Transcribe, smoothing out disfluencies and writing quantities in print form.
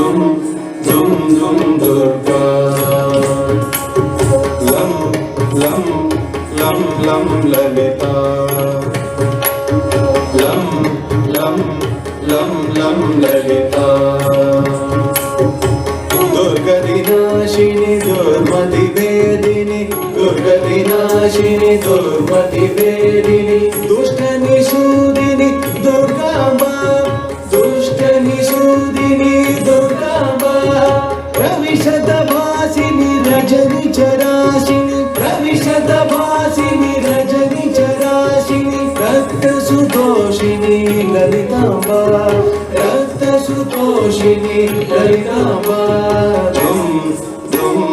దుమ్ దుమ్ దుమ్ దుర్గా లం లం లం లం లలిత లం లం లం లం లలిత దుర్గవినాశిని దుర్మతి వేదిని దుర్గవినాశిని దుర్మతి వేదిని దుష్ట నిషూదిని దుర్గాంబ దుష్ట నిషూదిని దుర్గాంబ ప్రవిశత భాసిని రజని చరాశిని ప్రవిశత భాసిని రజని చరాశిని రక్త సుతోషిని లలితాంబ రక్త సుతోషిని లలితాంబ దుమ్ దుమ్